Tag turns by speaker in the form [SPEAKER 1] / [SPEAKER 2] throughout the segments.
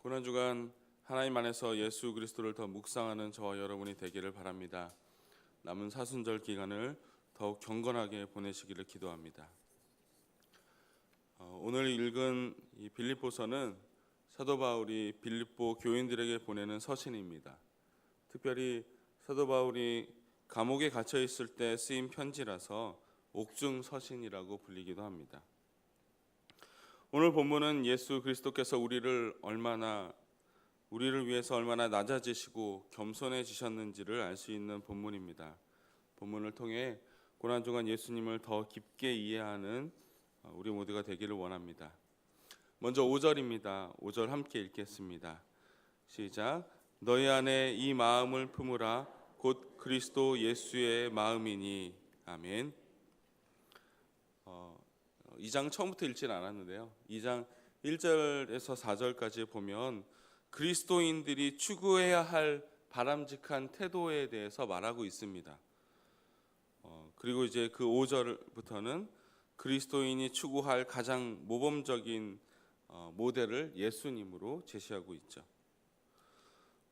[SPEAKER 1] 고난주간 하나님 안에서 예수 그리스도를 더 묵상하는 저와 여러분이 되기를 바랍니다. 남은 사순절 기간을 더욱 경건하게 보내시기를 기도합니다. 오늘 읽은 이 빌립보서는 사도 바울이 빌립보 교인들에게 보내는 서신입니다. 특별히 사도 바울이 감옥에 갇혀 있을 때 쓰인 편지라서 옥중 서신이라고 불리기도 합니다. 오늘 본문은 예수 그리스도께서 우리를 위해서 얼마나 낮아지시고 겸손해지셨는지를 알 수 있는 본문입니다. 본문을 통해 고난주간 예수님을 더 깊게 이해하는 우리 모두가 되기를 원합니다. 먼저 5절입니다. 5절 함께 읽겠습니다. 시작. 너희 안에 이 마음을 품으라 곧 그리스도 예수의 마음이니. 아멘. 2장 처음부터 읽지는 않았는데요. 2장 1절에서 4절까지 보면 그리스도인들이 추구해야 할 바람직한 태도에 대해서 말하고 있습니다. 그리고 이제 그 5절부터는 그리스도인이 추구할 가장 모범적인 모델을 예수님으로 제시하고 있죠.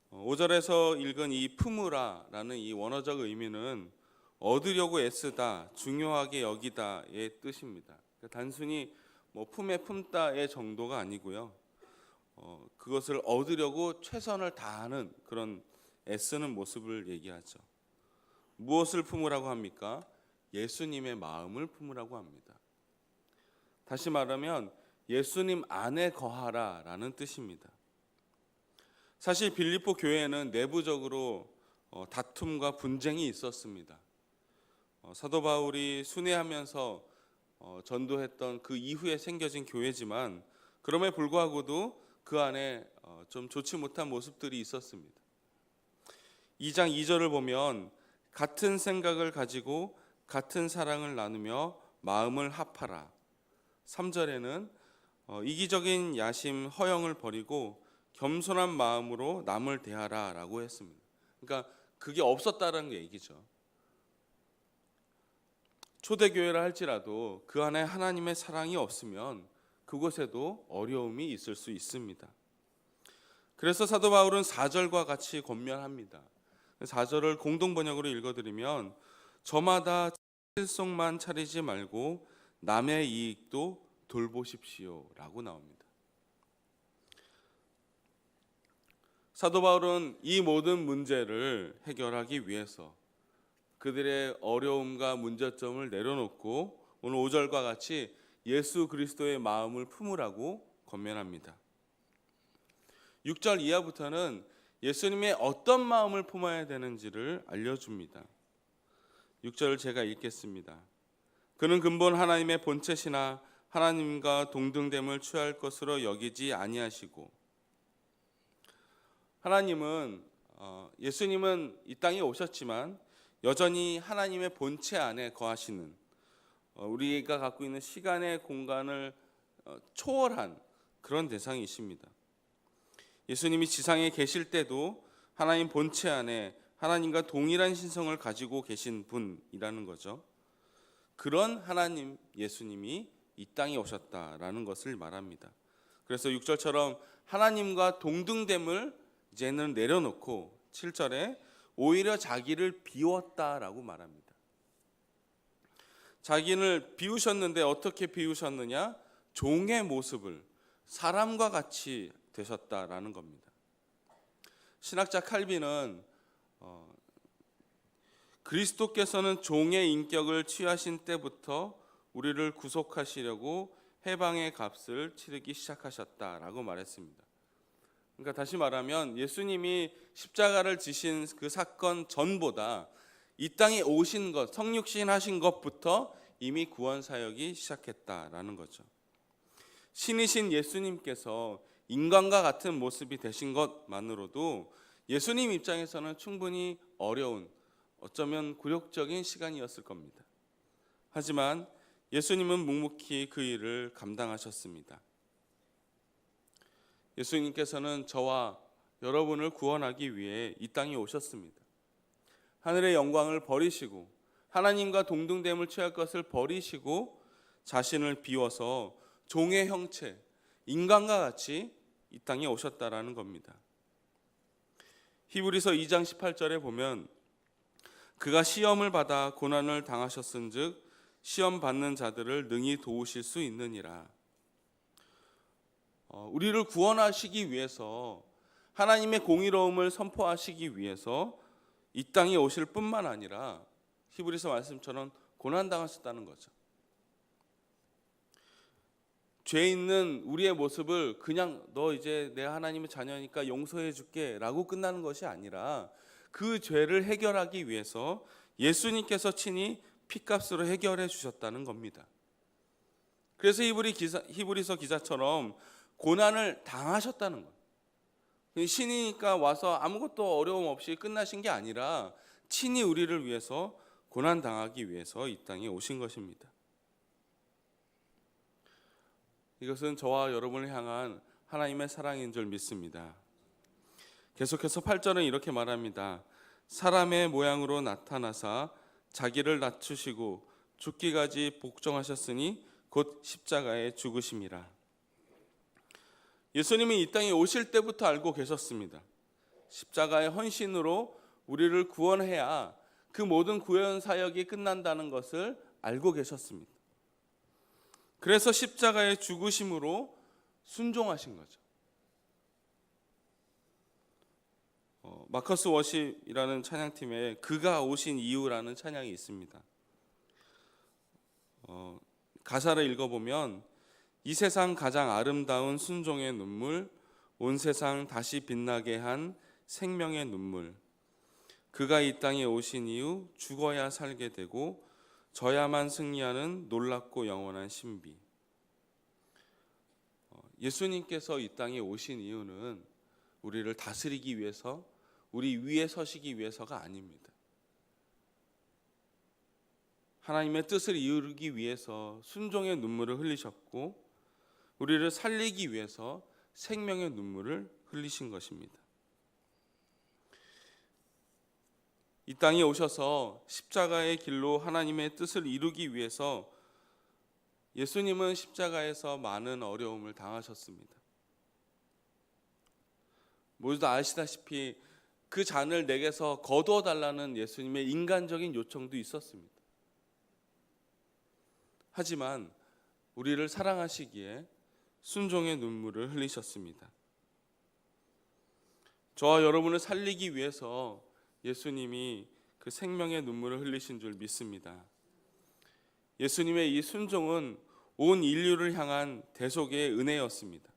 [SPEAKER 1] 5절에서 읽은 이 품으라라는 이 원어적 의미는 얻으려고 애쓰다, 중요하게 여기다의 뜻입니다. 단순히 품에 품다의 정도가 아니고요. 그것을 얻으려고 최선을 다하는 그런 애쓰는 모습을 얘기하죠. 무엇을 품으라고 합니까? 예수님의 마음을 품으라고 합니다. 다시 말하면 예수님 안에 거하라라는 뜻입니다. 사실 빌립보 교회에는 내부적으로 다툼과 분쟁이 있었습니다. 사도 바울이 순회하면서 전도했던 그 이후에 생겨진 교회지만 그럼에 불구하고도 그 안에 좀 좋지 못한 모습들이 있었습니다. 2장 2절을 보면 같은 생각을 가지고 같은 사랑을 나누며 마음을 합하라. 3절에는 이기적인 야심 허영을 버리고 겸손한 마음으로 남을 대하라 라고 했습니다. 그러니까 그게 없었다는 얘기죠. 초대교회라 할지라도 그 안에 하나님의 사랑이 없으면 그곳에도 어려움이 있을 수 있습니다. 그래서 사도 바울은 4절과 같이 권면합니다. 4절을 공동번역으로 읽어드리면 저마다 실속만 차리지 말고 남의 이익도 돌보십시오 라고 나옵니다. 사도 바울은 이 모든 문제를 해결하기 위해서 그들의 어려움과 문제점을 내려놓고 오늘 5절과 같이 예수 그리스도의 마음을 품으라고 권면합니다. 6절 이하부터는 예수님의 어떤 마음을 품어야 되는지를 알려줍니다. 6절을 제가 읽겠습니다. 그는 근본 하나님의 본체시나 하나님과 동등됨을 취할 것으로 여기지 아니하시고. 예수님은 이 땅에 오셨지만 여전히 하나님의 본체 안에 거하시는, 우리가 갖고 있는 시간의 공간을 초월한 그런 대상이십니다. 예수님이 지상에 계실 때도 하나님 본체 안에 하나님과 동일한 신성을 가지고 계신 분이라는 거죠. 그런 하나님 예수님이 이 땅에 오셨다라는 것을 말합니다. 그래서 6절처럼 하나님과 동등됨을 이제는 내려놓고 7절에 오히려 자기를 비웠다라고 말합니다. 자기를 비우셨는데 어떻게 비우셨느냐? 종의 모습을 사람과 같이 되셨다라는 겁니다. 신학자 칼빈은 그리스도께서는 종의 인격을 취하신 때부터 우리를 구속하시려고 해방의 값을 치르기 시작하셨다라고 말했습니다. 그러니까 다시 말하면 예수님이 십자가를 지신 그 사건 전보다 이 땅에 오신 것, 성육신 하신 것부터 이미 구원 사역이 시작했다라는 거죠. 신이신 예수님께서 인간과 같은 모습이 되신 것만으로도 예수님 입장에서는 충분히 어려운, 어쩌면 굴욕적인 시간이었을 겁니다. 하지만 예수님은 묵묵히 그 일을 감당하셨습니다. 예수님께서는 저와 여러분을 구원하기 위해 이 땅에 오셨습니다. 하늘의 영광을 버리시고 하나님과 동등됨을 취할 것을 버리시고 자신을 비워서 종의 형체, 인간과 같이 이 땅에 오셨다라는 겁니다. 히브리서 2장 18절에 보면 그가 시험을 받아 고난을 당하셨은즉 시험 받는 자들을 능히 도우실 수 있느니라. 우리를 구원하시기 위해서, 하나님의 공의로움을 선포하시기 위해서 이 땅에 오실 뿐만 아니라 히브리서 말씀처럼 고난 당하셨다는 거죠. 죄 있는 우리의 모습을 그냥 너 이제 내 하나님의 자녀니까 용서해 줄게 라고 끝나는 것이 아니라 그 죄를 해결하기 위해서 예수님께서 친히 피값으로 해결해 주셨다는 겁니다. 그래서 히브리서 기자처럼 고난을 당하셨다는 거예요. 신이니까 와서 아무것도 어려움 없이 끝나신 게 아니라 친히 우리를 위해서 고난 당하기 위해서 이 땅에 오신 것입니다. 이것은 저와 여러분을 향한 하나님의 사랑인 줄 믿습니다. 계속해서 8절은 이렇게 말합니다. 사람의 모양으로 나타나사 자기를 낮추시고 죽기까지 복종하셨으니 곧 십자가에 죽으심이라. 예수님이 이 땅에 오실 때부터 알고 계셨습니다. 십자가의 헌신으로 우리를 구원해야 그 모든 구원 사역이 끝난다는 것을 알고 계셨습니다. 그래서 십자가의 죽으심으로 순종하신 거죠. 마커스 워십이라는 찬양팀에 그가 오신 이유라는 찬양이 있습니다. 가사를 읽어보면 이 세상 가장 아름다운 순종의 눈물, 온 세상 다시 빛나게 한 생명의 눈물, 그가 이 땅에 오신 이유 죽어야 살게 되고 져야만 승리하는 놀랍고 영원한 신비. 예수님께서 이 땅에 오신 이유는 우리를 다스리기 위해서, 우리 위에 서시기 위해서가 아닙니다. 하나님의 뜻을 이루기 위해서 순종의 눈물을 흘리셨고 우리를 살리기 위해서 생명의 눈물을 흘리신 것입니다. 이 땅에 오셔서 십자가의 길로 하나님의 뜻을 이루기 위해서 예수님은 십자가에서 많은 어려움을 당하셨습니다. 모두 다 아시다시피 그 잔을 내게서 거두어 달라는 예수님의 인간적인 요청도 있었습니다. 하지만 우리를 사랑하시기에 순종의 눈물을 흘리셨습니다. 저와 여러분을 살리기 위해서 예수님이 그 생명의 눈물을 흘리신 줄 믿습니다. 예수님의 이 순종은 온 인류를 향한 대속의 은혜였습니다.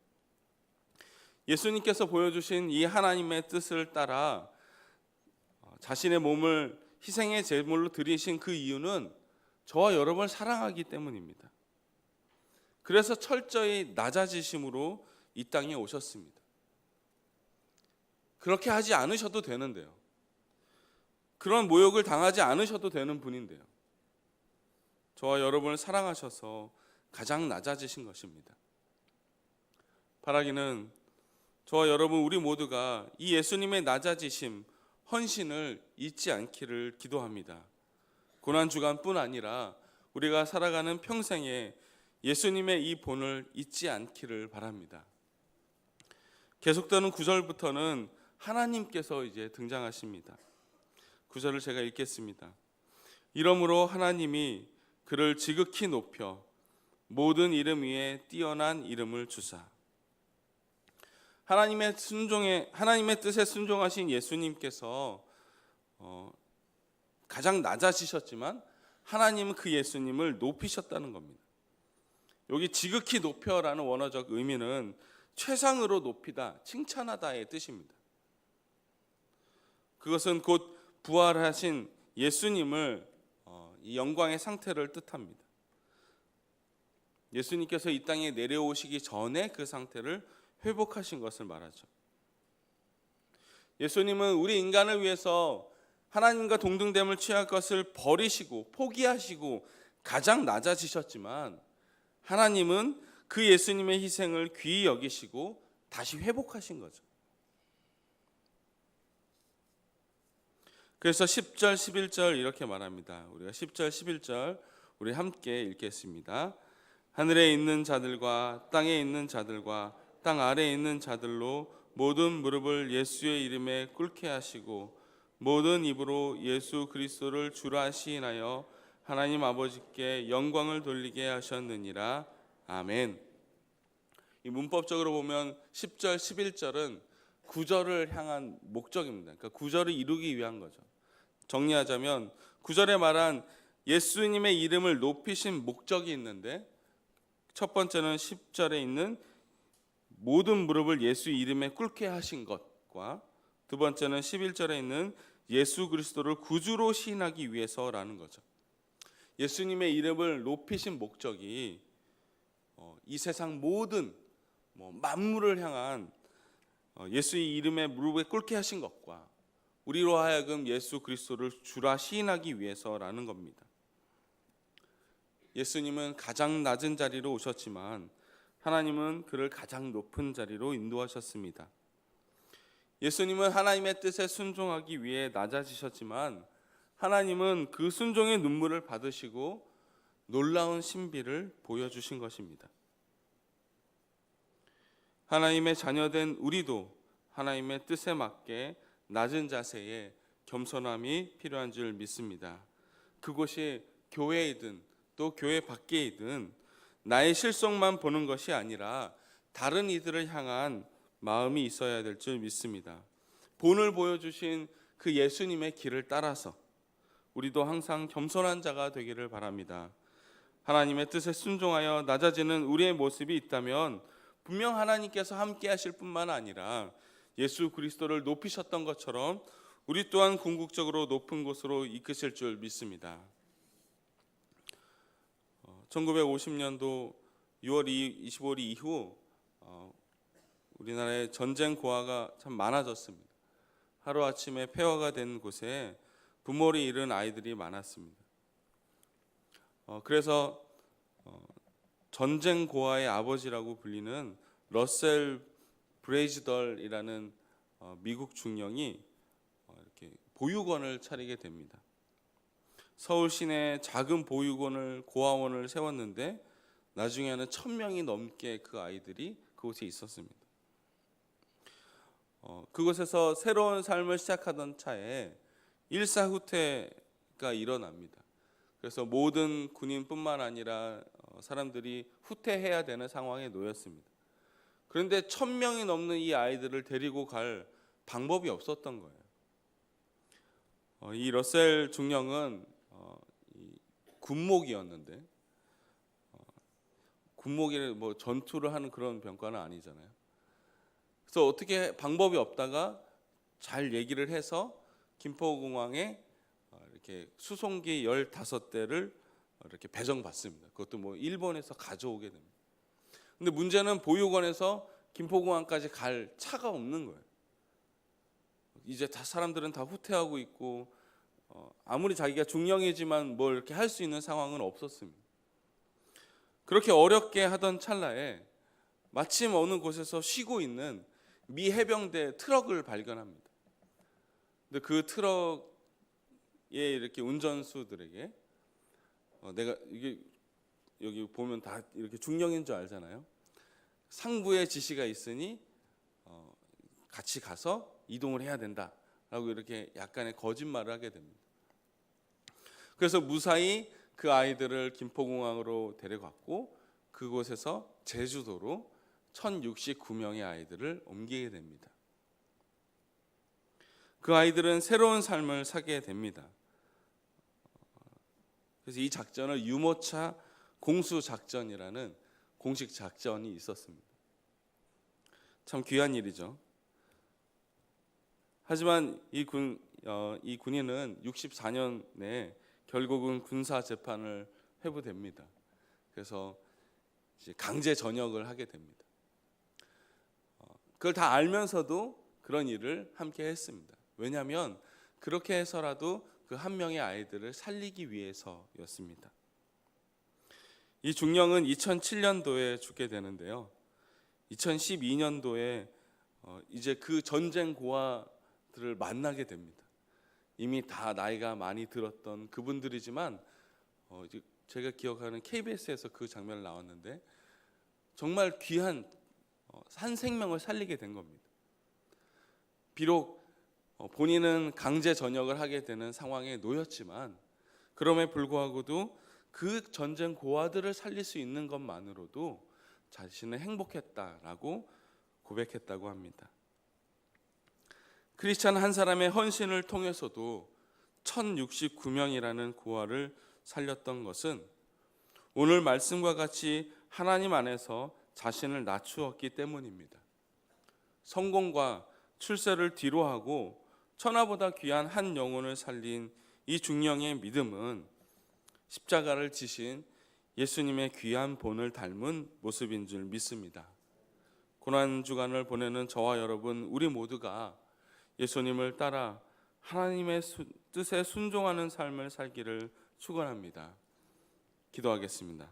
[SPEAKER 1] 예수님께서 보여주신 이 하나님의 뜻을 따라 자신의 몸을 희생의 제물로 드리신 그 이유는 저와 여러분을 사랑하기 때문입니다. 그래서 철저히 낮아지심으로 이 땅에 오셨습니다. 그렇게 하지 않으셔도 되는데요. 그런 모욕을 당하지 않으셔도 되는 분인데요. 저와 여러분을 사랑하셔서 가장 낮아지신 것입니다. 바라기는 저와 여러분 우리 모두가 이 예수님의 낮아지심, 헌신을 잊지 않기를 기도합니다. 고난주간뿐 아니라 우리가 살아가는 평생에 예수님의 이 본을 잊지 않기를 바랍니다. 계속되는 9절부터는 하나님께서 이제 등장하십니다. 9절을 제가 읽겠습니다. 이러므로 하나님이 그를 지극히 높여 모든 이름 위에 뛰어난 이름을 주사. 하나님의 뜻에 순종하신 예수님께서 가장 낮아지셨지만 하나님은 그 예수님을 높이셨다는 겁니다. 여기 지극히 높여라는 원어적 의미는 최상으로 높이다, 칭찬하다의 뜻입니다. 그것은 곧 부활하신 예수님을 이 영광의 상태를 뜻합니다. 예수님께서 이 땅에 내려오시기 전에 그 상태를 회복하신 것을 말하죠. 예수님은 우리 인간을 위해서 하나님과 동등됨을 취할 것을 버리시고 포기하시고 가장 낮아지셨지만 하나님은 그 예수님의 희생을 귀히 여기시고 다시 회복하신 거죠. 그래서 10절, 11절 이렇게 말합니다. 우리가 10절, 11절 우리 함께 읽겠습니다. 하늘에 있는 자들과 땅에 있는 자들과 땅 아래에 있는 자들로 모든 무릎을 예수의 이름에 꿇게 하시고 모든 입으로 예수 그리스도를 주라 시인하여 하나님 아버지께 영광을 돌리게 하셨느니라. 아멘. 이 문법적으로 보면 10절, 11절은 구절을 향한 목적입니다. 그러니까 구절을 이루기 위한 거죠. 정리하자면 구절에 말한 예수님의 이름을 높이신 목적이 있는데, 첫 번째는 10절에 있는 모든 무릎을 예수 이름에 꿇게 하신 것과, 두 번째는 11절에 있는 예수 그리스도를 구주로 시인하기 위해서라는 거죠. 예수님의 이름을 높이신 목적이 이 세상 모든 만물을 향한 예수의 이름에 무릎에 꿇게 하신 것과 우리로 하여금 예수 그리스도를 주라 시인하기 위해서라는 겁니다. 예수님은 가장 낮은 자리로 오셨지만 하나님은 그를 가장 높은 자리로 인도하셨습니다. 예수님은 하나님의 뜻에 순종하기 위해 낮아지셨지만 하나님은 그 순종의 눈물을 받으시고 놀라운 신비를 보여주신 것입니다. 하나님의 자녀된 우리도 하나님의 뜻에 맞게 낮은 자세에 겸손함이 필요한 줄 믿습니다. 그곳이 교회이든 또 교회 밖이든 나의 실속만 보는 것이 아니라 다른 이들을 향한 마음이 있어야 될 줄 믿습니다. 본을 보여주신 그 예수님의 길을 따라서 우리도 항상 겸손한 자가 되기를 바랍니다. 하나님의 뜻에 순종하여 낮아지는 우리의 모습이 있다면 분명 하나님께서 함께 하실 뿐만 아니라 예수 그리스도를 높이셨던 것처럼 우리 또한 궁극적으로 높은 곳으로 이끄실 줄 믿습니다. 1950년도 6월 25일 이후 우리나라에 전쟁 고아가 참 많아졌습니다. 하루아침에 폐허가 된 곳에 부모를 잃은 아이들이 많았습니다. 그래서 전쟁 고아의 아버지라고 불리는 러셀 브레이즈덜이라는 미국 중령이 이렇게 보육원을 차리게 됩니다. 서울 시내에 작은 보육원을 고아원을 세웠는데 나중에는 1000명이 넘게 그 아이들이 그곳에 있었습니다. 그곳에서 새로운 삶을 시작하던 차에 일사후퇴가 일어납니다. 그래서 모든 군인뿐만 아니라 사람들이 후퇴해야 되는 상황에 놓였습니다. 그런데 1000명이 넘는 이 아이들을 데리고 갈 방법이 없었던 거예요. 이 러셀 중령은 군목이었는데, 군목이 전투를 하는 그런 병과는 아니잖아요. 그래서 어떻게 방법이 없다가 잘 얘기를 해서 김포공항에 이렇게 수송기 15대를 이렇게 배정받습니다. 그것도 일본에서 가져오게 됩니다. 근데 문제는 보육원에서 김포공항까지 갈 차가 없는 거예요. 이제 다 사람들은 다 후퇴하고 있고 아무리 자기가 중령이지만 뭘 이렇게 할 수 있는 상황은 없었습니다. 그렇게 어렵게 하던 찰나에 마침 어느 곳에서 쉬고 있는 미 해병대 트럭을 발견합니다. 근데 그 트럭에 이렇게 운전수들에게 내가 이게 여기 보면 다 이렇게 중령인 줄 알잖아요. 상부의 지시가 있으니 같이 가서 이동을 해야 된다라고 이렇게 약간의 거짓말을 하게 됩니다. 그래서 무사히 그 아이들을 김포공항으로 데려갔고 그곳에서 제주도로 1069명의 아이들을 옮기게 됩니다. 그 아이들은 새로운 삶을 사게 됩니다. 그래서 이 작전을 유모차 공수작전이라는 공식 작전이 있었습니다. 참 귀한 일이죠. 하지만 이 군인은 64년에 결국은 군사 재판을 회부됩니다. 그래서 이제 강제 전역을 하게 됩니다. 그걸 다 알면서도 그런 일을 함께 했습니다. 왜냐하면 그렇게 해서라도 그 한 명의 아이들을 살리기 위해서였습니다. 이 중령은 2007년도에 죽게 되는데요. 2012년도에 이제 그 전쟁 고아들을 만나게 됩니다. 이미 다 나이가 많이 들었던 그분들이지만 제가 기억하는 KBS에서 그 장면을 나왔는데 정말 귀한 한 생명을 살리게 된 겁니다. 비록 본인은 강제 전역을 하게 되는 상황에 놓였지만 그럼에 불구하고도 그 전쟁 고아들을 살릴 수 있는 것만으로도 자신은 행복했다라고 고백했다고 합니다. 크리스찬 한 사람의 헌신을 통해서도 1069명이라는 고아를 살렸던 것은 오늘 말씀과 같이 하나님 안에서 자신을 낮추었기 때문입니다. 성공과 출세를 뒤로하고 천하보다 귀한 한 영혼을 살린 이 중령의 믿음은 십자가를 지신 예수님의 귀한 본을 닮은 모습인 줄 믿습니다. 고난주간을 보내는 저와 여러분, 우리 모두가 예수님을 따라 하나님의 뜻에 순종하는 삶을 살기를 축원합니다. 기도하겠습니다.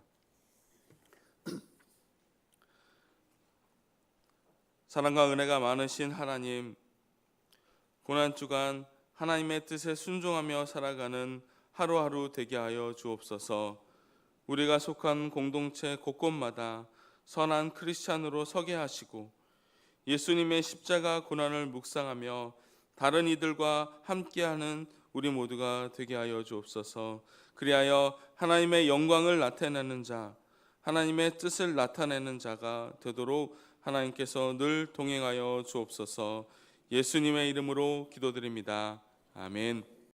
[SPEAKER 1] 사랑과 은혜가 많으신 하나님, 고난주간 하나님의 뜻에 순종하며 살아가는 하루하루 되게 하여 주옵소서. 우리가 속한 공동체 곳곳마다 선한 크리스찬으로 서게 하시고 예수님의 십자가 고난을 묵상하며 다른 이들과 함께하는 우리 모두가 되게 하여 주옵소서. 그리하여 하나님의 영광을 나타내는 자, 하나님의 뜻을 나타내는 자가 되도록 하나님께서 늘 동행하여 주옵소서. 예수님의 이름으로 기도드립니다. 아멘.